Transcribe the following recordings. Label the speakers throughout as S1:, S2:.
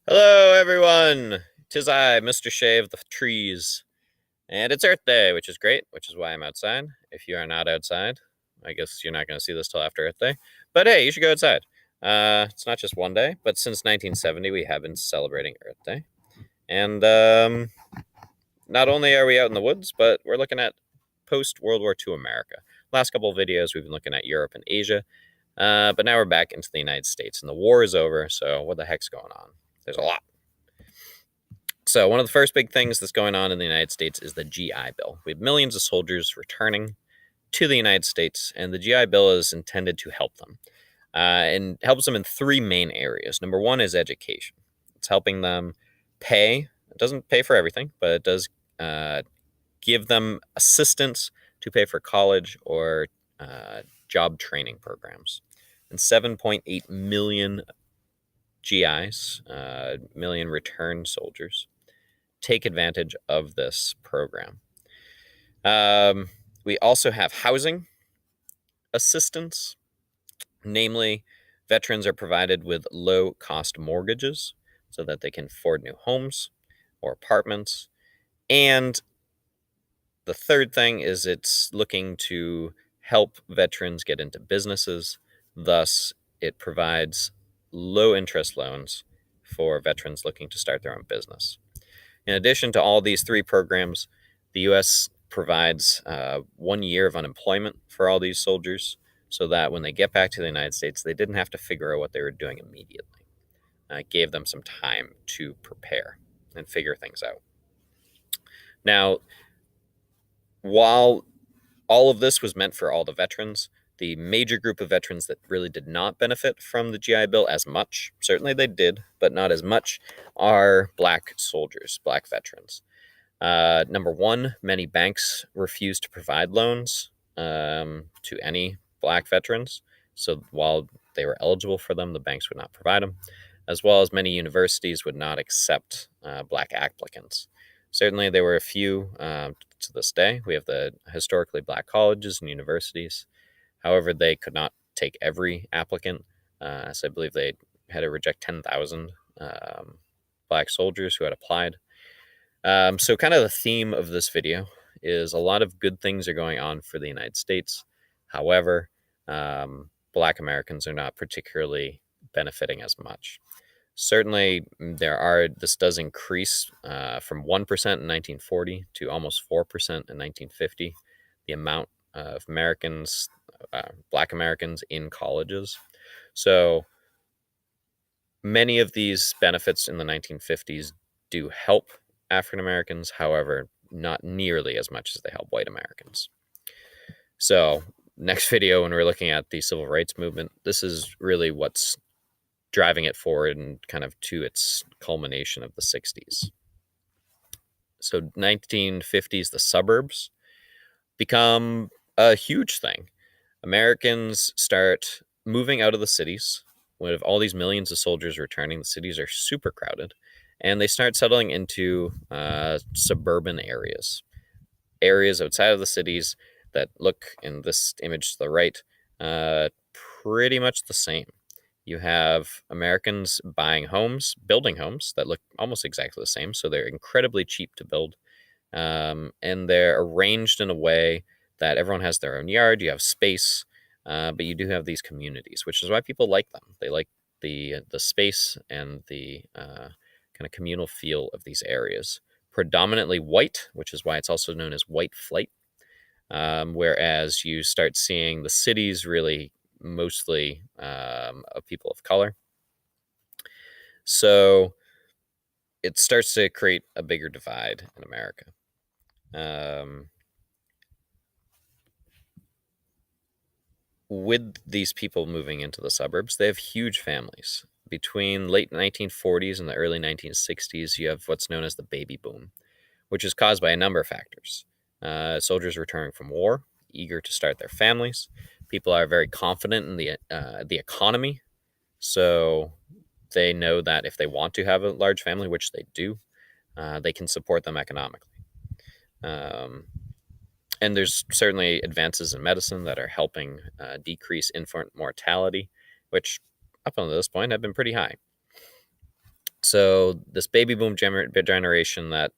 S1: Hello, everyone. 'Tis I, Mr. Shave the Trees, and it's Earth Day, which is great, which is why I'm outside. If you are not outside, I guess you're not going to see this till after Earth Day. But hey, you should go outside. It's not just one day, but since 1970, we have been celebrating Earth Day, and not only are we out in the woods, but we're looking at post-World War II America. Last couple of videos, we've been looking at Europe and Asia, but now we're back into the United States, and the war is over. So what the heck's going on? There's a lot. So, one of the first big things that's going on in the United States is the GI Bill. We have millions of soldiers returning to the United States, and the GI Bill is intended to help them. And helps them in three main areas. Number one is education. It's helping them pay. It doesn't pay for everything, but it does give them assistance to pay for college or job training programs. And 7.8 million GIs, million returned soldiers, take advantage of this program. We also have housing assistance, namely, veterans are provided with low cost mortgages so that they can afford new homes or apartments. And the third thing is it's looking to help veterans get into businesses. Thus, it provides low interest loans for veterans looking to start their own business. In addition to all these three programs, the U.S. provides 1 year of unemployment for all these soldiers so that when they get back to the United States, they didn't have to figure out what they were doing immediately. It gave them some time to prepare and figure things out. Now, while all of this was meant for all the veterans, the major group of veterans that really did not benefit from the GI Bill as much, certainly they did, but not as much, are Black soldiers, Black veterans. Number one, many banks refused to provide loans to any Black veterans. So while they were eligible for them, the banks would not provide them, as well as many universities would not accept Black applicants. Certainly, there were a few to this day. We have the historically Black colleges and universities. However, they could not take every applicant. So I believe they had to reject 10,000 Black soldiers who had applied. So kind of the theme of this video is a lot of good things are going on for the United States. However, Black Americans are not particularly benefiting as much. Certainly, this does increase from 1% in 1940 to almost 4% in 1950, the amount of Americans, Black Americans in colleges. So many of these benefits in the 1950s do help African Americans, however, not nearly as much as they help white Americans. So, next video, when we're looking at the civil rights movement, this is really what's driving it forward and kind of to its culmination of the 60s. So, 1950s, the suburbs become a huge thing. Americans start moving out of the cities. With all these millions of soldiers returning, the cities are super crowded, and they start settling into suburban areas outside of the cities that look in this image to the right pretty much the same. You have Americans buying homes, building homes that look almost exactly the same, so they're incredibly cheap to build, and they're arranged in a way that everyone has their own yard. You have space, but you do have these communities, which is why people like them. They like the space and the kind of communal feel of these areas. Predominantly white, which is why it's also known as white flight. Whereas you start seeing the cities really mostly of people of color. So it starts to create a bigger divide in America. With these people moving into the suburbs, they have huge families. Between late 1940s and the early 1960s, you have what's known as the baby boom, which is caused by a number of factors. Soldiers returning from war, eager to start their families. People are very confident in the economy, so they know that if they want to have a large family, which they do, they can support them economically. And there's certainly advances in medicine that are helping decrease infant mortality, which up until this point have been pretty high. So this baby boom generation that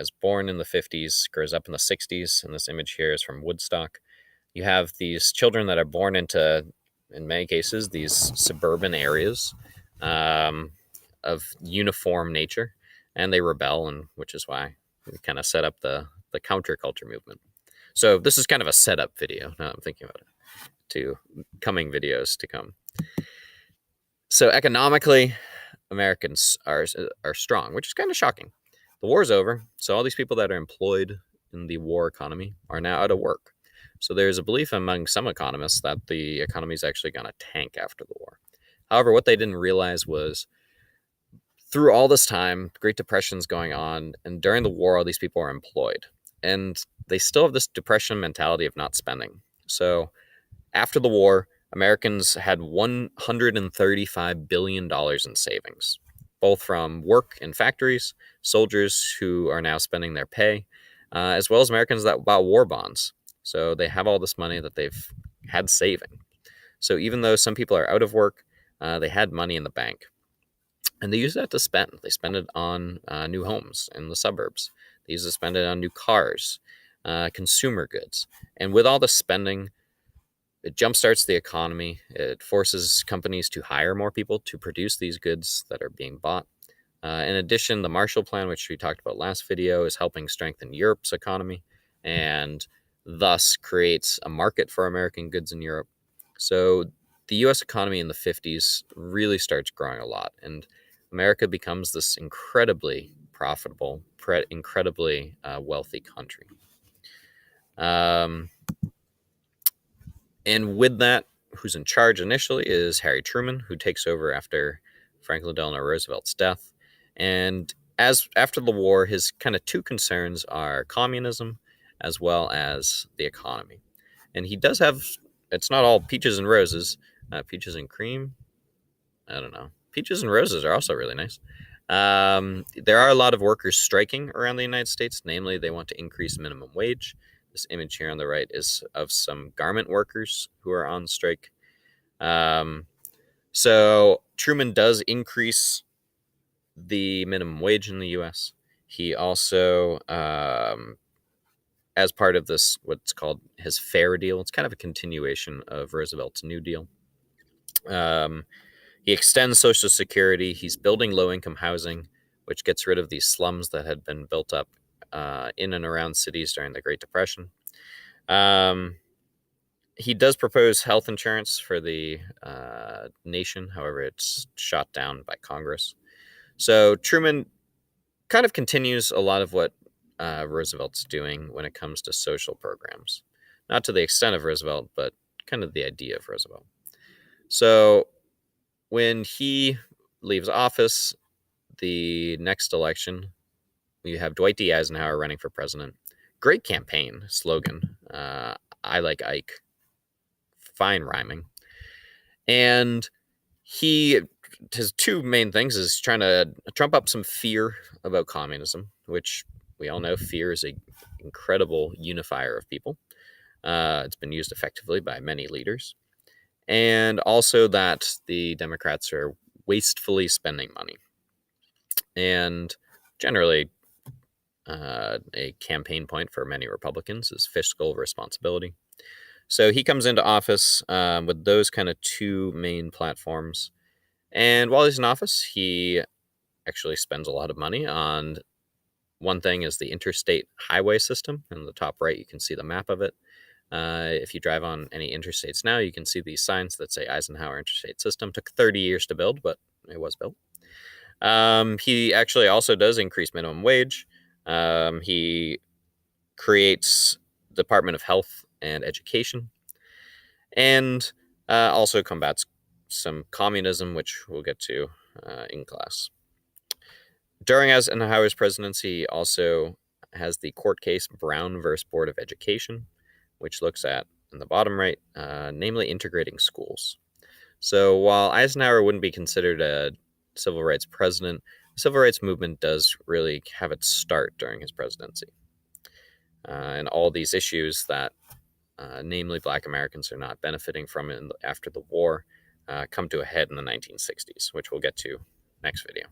S1: is born in the 50s, grows up in the 60s, and this image here is from Woodstock. You have these children that are born into, in many cases, these suburban areas um, of uniform nature, and they rebel, and which is why we kind of set up the counterculture movement. So this is kind of a setup video. Now I'm thinking about it to coming videos to come. So economically, Americans are strong, which is kind of shocking. The war's over, so all these people that are employed in the war economy are now out of work. So there's a belief among some economists that the economy is actually going to tank after the war. However, what they didn't realize was through all this time, the Great Depression's going on, and during the war, all these people are employed. And they still have this depression mentality of not spending. So after the war, Americans had $135 billion in savings, both from work in factories, soldiers who are now spending their pay, as well as Americans that bought war bonds. So they have all this money that they've had saving. So even though some people are out of work, they had money in the bank. And they use that to spend. They spend it on new homes in the suburbs. They use it to spend it on new cars, consumer goods. And with all the spending, it jumpstarts the economy. It forces companies to hire more people to produce these goods that are being bought. In addition, the Marshall Plan, which we talked about last video, is helping strengthen Europe's economy and thus creates a market for American goods in Europe. So the U.S. economy in the 50s really starts growing a lot, and America becomes this incredibly profitable, incredibly wealthy country. And with that, who's in charge initially is Harry Truman, who takes over after Franklin Delano Roosevelt's death. And after the war, his kind of two concerns are communism as well as the economy. And he does have, it's not all peaches and roses, peaches and cream. I don't know. Peaches and roses are also really nice. There are a lot of workers striking around the United States. Namely, they want to increase minimum wage. This image here on the right is of some garment workers who are on strike. So Truman does increase the minimum wage in the U.S. He also, as part of this, what's called his Fair Deal, it's kind of a continuation of Roosevelt's New Deal. He extends Social Security. He's building low-income housing, which gets rid of these slums that had been built up in and around cities during the Great Depression. He does propose health insurance for the nation. However, it's shot down by Congress. So Truman kind of continues a lot of what Roosevelt's doing when it comes to social programs. Not to the extent of Roosevelt, but kind of the idea of Roosevelt. So when he leaves office, the next election, you have Dwight D. Eisenhower running for president. Great campaign slogan. I like Ike. Fine rhyming. And his two main things is trying to trump up some fear about communism, which we all know fear is an incredible unifier of people. It's been used effectively by many leaders. And also that the Democrats are wastefully spending money. And generally, a campaign point for many Republicans is fiscal responsibility. So he comes into office with those kind of two main platforms. And while he's in office, he actually spends a lot of money on one thing is the interstate highway system. In the top right, you can see the map of it. If you drive on any interstates now, you can see these signs that say Eisenhower Interstate System. Took 30 years to build, but it was built. He actually also does increase minimum wage. He creates Department of Health and Education, and also combats some communism, which we'll get to in class. During Eisenhower's presidency, he also has the court case Brown versus Board of Education, which looks at, in the bottom right, namely integrating schools. So while Eisenhower wouldn't be considered a civil rights president, the civil rights movement does really have its start during his presidency. And all these issues that, namely Black Americans, are not benefiting from after the war come to a head in the 1960s, which we'll get to next video.